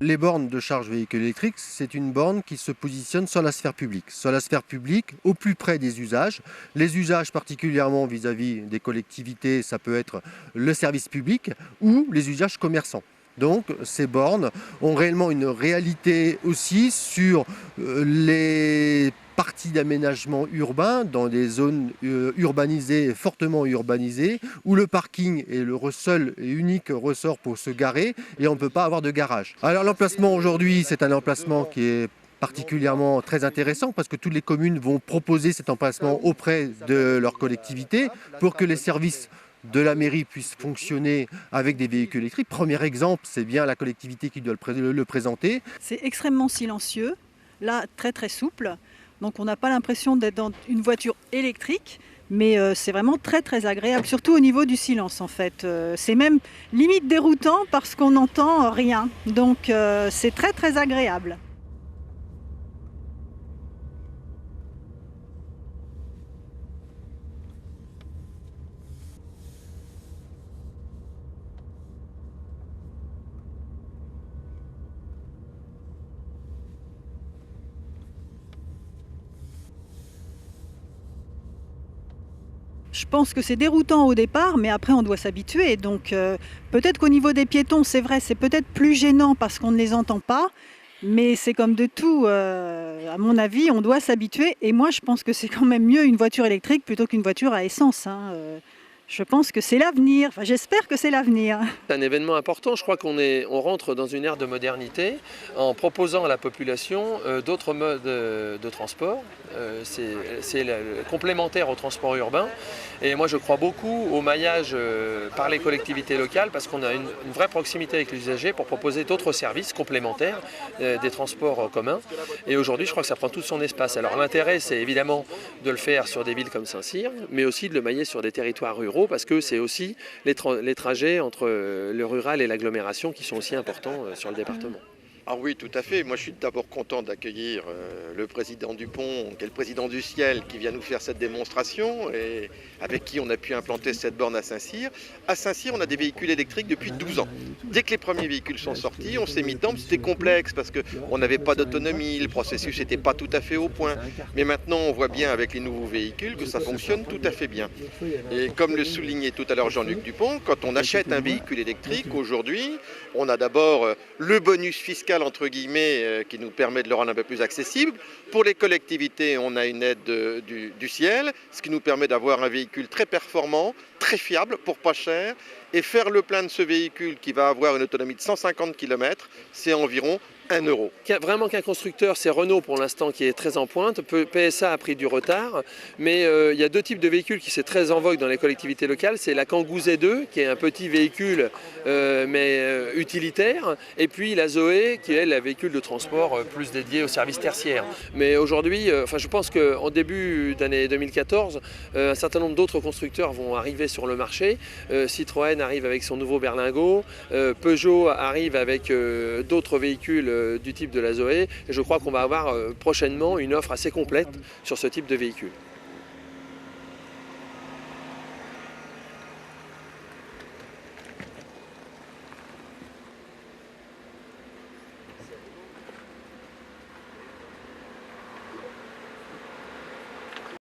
Les bornes de charge véhicule électrique, c'est une borne qui se positionne sur la sphère publique, au plus près des usages. Les usages particulièrement vis-à-vis des collectivités, ça peut être le service public ou les usages commerçants. Donc ces bornes ont réellement une réalité aussi sur les parties d'aménagement urbain dans des zones urbanisées, fortement urbanisées, où le parking est le seul et unique ressort pour se garer et on ne peut pas avoir de garage. Alors l'emplacement aujourd'hui, c'est un emplacement qui est particulièrement très intéressant parce que toutes les communes vont proposer cet emplacement auprès de leur collectivité pour que les services de la mairie puissent fonctionner avec des véhicules électriques. Premier exemple, c'est bien la collectivité qui doit le présenter. C'est extrêmement silencieux, là très très souple, donc on n'a pas l'impression d'être dans une voiture électrique, mais c'est vraiment très très agréable, surtout au niveau du silence en fait. C'est même limite déroutant parce qu'on n'entend rien, donc c'est très très agréable. Je pense que c'est déroutant au départ, mais après on doit s'habituer. Donc peut-être qu'au niveau des piétons, c'est vrai, c'est peut-être plus gênant parce qu'on ne les entend pas. Mais c'est comme de tout, à mon avis, on doit s'habituer. Et moi, je pense que c'est quand même mieux une voiture électrique plutôt qu'une voiture à essence, hein. Je pense que c'est l'avenir. Enfin, j'espère que c'est l'avenir. C'est un événement important. Je crois on rentre dans une ère de modernité en proposant à la population d'autres modes de transport. C'est complémentaire au transport urbain. Et moi, je crois beaucoup au maillage par les collectivités locales parce qu'on a une vraie proximité avec les usagers pour proposer d'autres services complémentaires des transports communs. Et aujourd'hui, je crois que ça prend tout son espace. Alors l'intérêt, c'est évidemment de le faire sur des villes comme Saint-Cyr, mais aussi de le mailler sur des territoires ruraux parce que c'est aussi les trajets entre le rural et l'agglomération qui sont aussi importants sur le département. Ah oui, tout à fait. Moi, je suis d'abord content d'accueillir le président Dupont, qui est le président du Ciel, qui vient nous faire cette démonstration et avec qui on a pu implanter cette borne à Saint-Cyr. À Saint-Cyr, on a des véhicules électriques depuis 12 ans. Dès que les premiers véhicules sont sortis, on s'est mis dedans. C'était complexe parce qu'on n'avait pas d'autonomie, le processus n'était pas tout à fait au point. Mais maintenant, on voit bien avec les nouveaux véhicules que ça fonctionne tout à fait bien. Et comme le soulignait tout à l'heure Jean-Luc Dupont, quand on achète un véhicule électrique, aujourd'hui, on a d'abord le bonus fiscal entre guillemets, qui nous permet de le rendre un peu plus accessible. Pour les collectivités, on a une aide du Ciel, ce qui nous permet d'avoir un véhicule très performant, très fiable, pour pas cher. Et faire le plein de ce véhicule qui va avoir une autonomie de 150 km, c'est environ 1 euro. Vraiment qu'un constructeur, c'est Renault pour l'instant qui est très en pointe. PSA a pris du retard, mais il y a deux types de véhicules qui sont très en vogue dans les collectivités locales. C'est la Kangoo Z2 qui est un petit véhicule mais utilitaire, et puis la Zoé qui est le véhicule de transport plus dédié aux services tertiaires. Mais aujourd'hui, je pense qu'en début d'année 2014, un certain nombre d'autres constructeurs vont arriver sur le marché. Citroën arrive avec son nouveau berlingot, Peugeot arrive avec d'autres véhicules du type de la Zoé. Et je crois qu'on va avoir prochainement une offre assez complète sur ce type de véhicule.